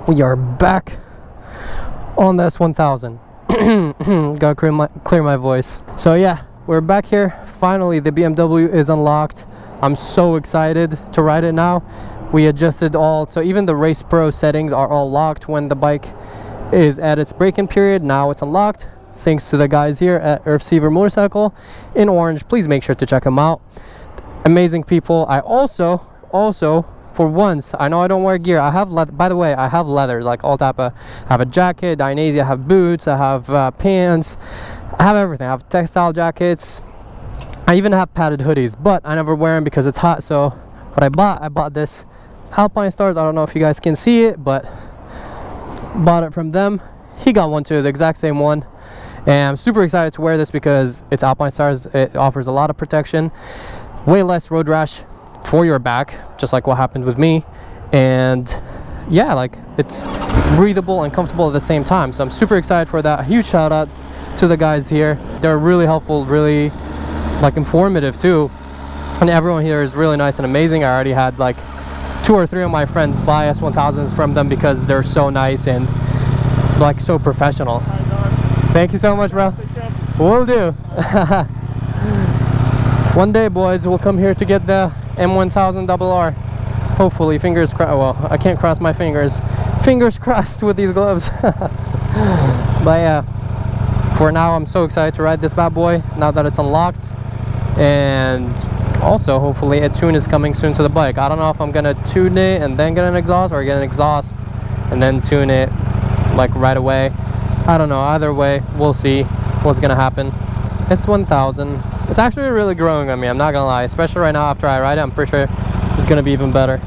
We are back on the S1000. Gotta clear my voice. So yeah, we're back here. Finally, the BMW is unlocked. I'm so excited to ride it now. We adjusted all, so even the Race Pro settings are all locked when the bike is at its break-in period. Now it's unlocked thanks to the guys here at Earthseiver Motorcycle in Orange. Please make sure to check them out. Amazing people. I also for once, I know I don't wear gear. I have leather. By the way, I have leather, like all type of. I have a jacket, Dainese. I have boots. I have pants. I have everything. I have textile jackets. I even have padded hoodies, but I never wear them because it's hot. So what I bought this Alpine Stars. I don't know if you guys can see it, but bought it from them. He got one too, the exact same one. And I'm super excited to wear this because it's Alpine Stars. It offers a lot of protection, way less road rash for your back, just like what happened with me. And yeah, like, it's breathable and comfortable at the same time. So I'm super excited for that. A huge shout out to the guys here. They're really helpful, really like informative too, and everyone here is really nice and amazing. I already had like 2 or 3 of my friends buy S1000s from them because they're so nice and like so professional. Thank you so much, bro. Will do. One day, boys, we'll come here to get the M1000RR. Hopefully, fingers crossed. Well, I can't cross my fingers. Fingers crossed with these gloves. But yeah, for now, I'm so excited to ride this bad boy now that it's unlocked. And also, hopefully, a tune is coming soon to the bike. I don't know if I'm gonna tune it and then get an exhaust, or get an exhaust and then tune it like right away. I don't know. Either way, we'll see what's gonna happen. S1000. It's actually really growing on me, I'm not gonna lie. Especially right now after I ride it, I'm pretty sure it's gonna be even better.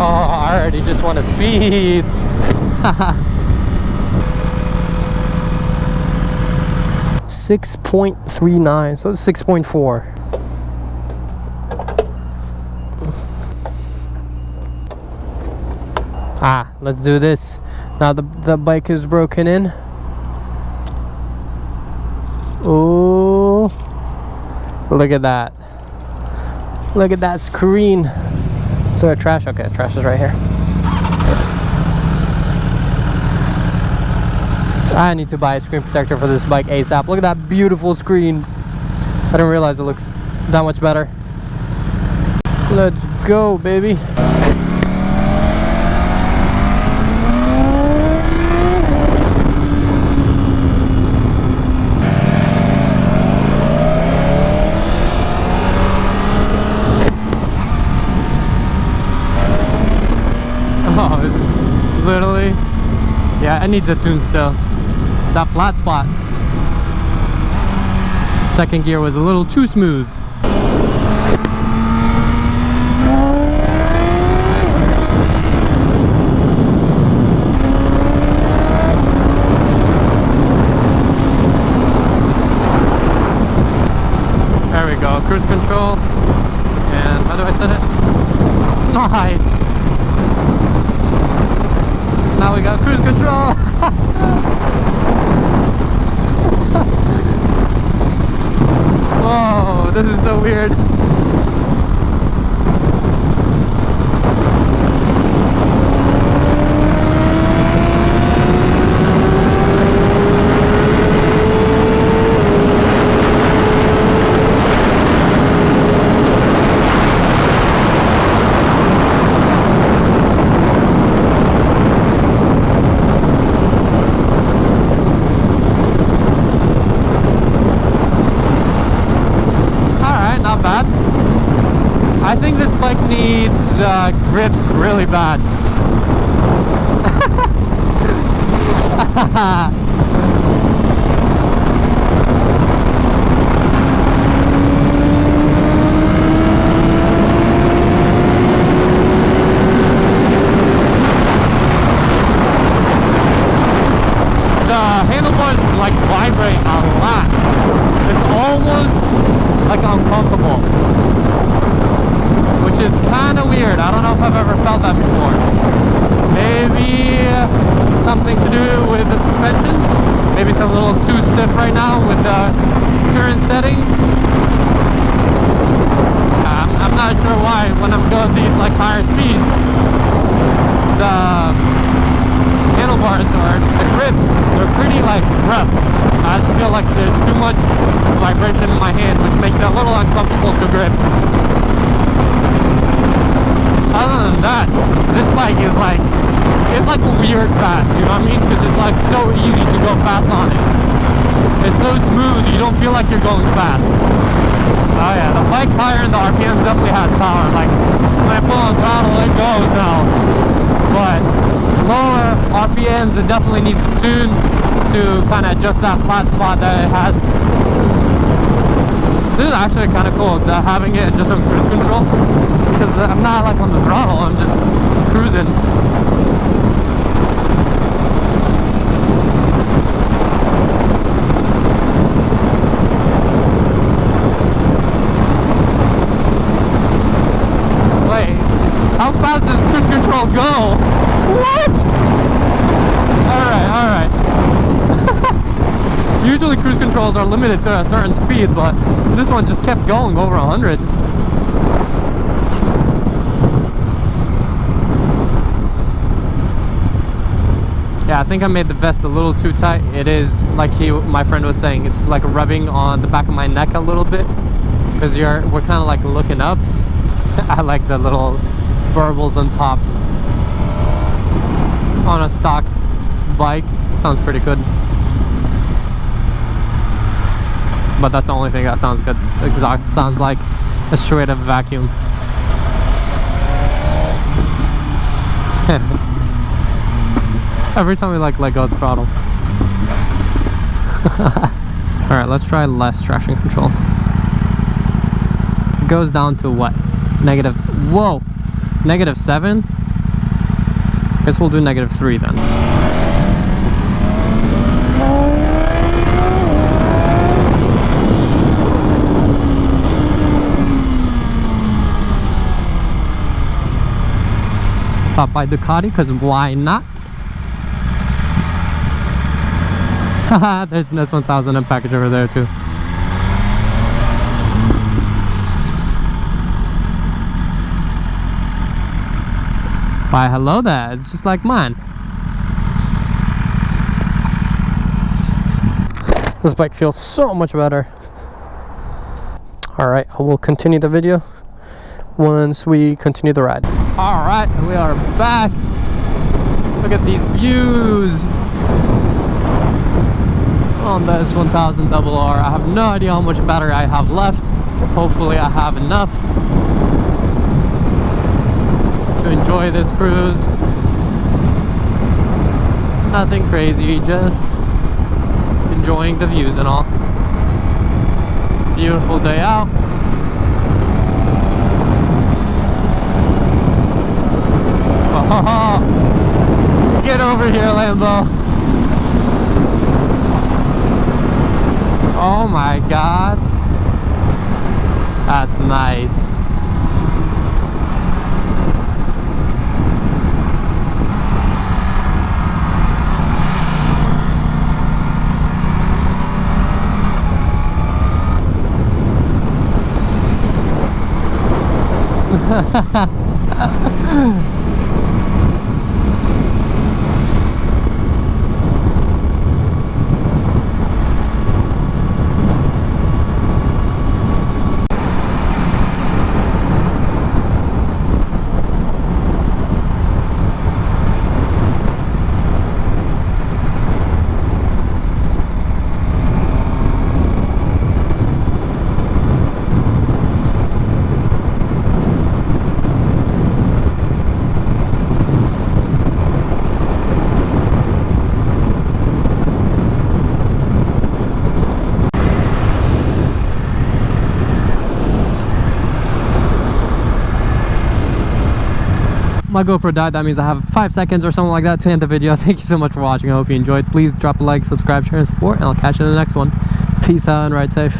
Oh, I already just want to speed. 6.39, so it's 6.4. Let's do this. Now the bike is broken in. Oh, look at that. Look at that screen. Is there a trash? Okay, trash is right here. I need to buy a screen protector for this bike ASAP. Look at that beautiful screen. I didn't realize it looks that much better. Let's go, baby. Literally, yeah, it needs a tune still. That flat spot, second gear was a little too smooth. There we go, cruise control, and how do I set it? Nice. Now we got cruise control. Whoa, this is so weird. I think this bike needs grips really bad. the handlebars like vibrate a lot. It's almost like uncomfortable, which is kind of weird. I don't know if I've ever felt that before. Maybe something to do with the suspension. Maybe it's a little too stiff right now with the current settings. I'm not sure why when I'm going these like higher speeds, the handlebars or the grips, they're pretty like rough. I just feel like there's too much vibration in my hand, which makes it a little uncomfortable to grip. Other than that, this bike is like, it's like weird fast, you know what I mean? Because it's like so easy to go fast on it. It's so smooth, you don't feel like you're going fast. Oh yeah, the bike higher in the RPMs definitely has power. Like when I pull on throttle, it goes now. But lower RPMs, it definitely needs to tune to kind of adjust that flat spot that it has. This is actually kind of cool, having it just on cruise control, because I'm not like on the throttle, I'm just cruising. Wait, how fast does cruise control go? What? Alright. Usually cruise controls are limited to a certain speed, but this one just kept going over 100. Yeah, I think I made the vest a little too tight. It is, like my friend was saying, it's like rubbing on the back of my neck a little bit, because we're kind of like looking up. I like the little burbles and pops on a stock bike. Sounds pretty good. But that's the only thing that sounds good. Exhaust sounds like a straight up vacuum. Every time we like let go of the throttle. Alright, let's try less traction control. It goes down to what? Negative, whoa! -7? Guess we'll do -3 then. Stop by Ducati, because why not? Haha, there's an S1000R package over there too. Why, hello there, it's just like mine. This bike feels so much better. Alright, I will continue the video once we continue the ride. Alright, we are back. Look at these views on the S1000RR. I have no idea how much battery I have left. Hopefully I have enough to enjoy this cruise. Nothing crazy, just enjoying the views and all. Beautiful day out. Oh, get over here, Lambo. Oh my god. That's nice. my GoPro died. That means I have 5 seconds or something like that to end the video. Thank you so much for watching. I hope you enjoyed. Please drop a like, subscribe, share, and support, and I'll catch you in the next one. Peace out and ride safe.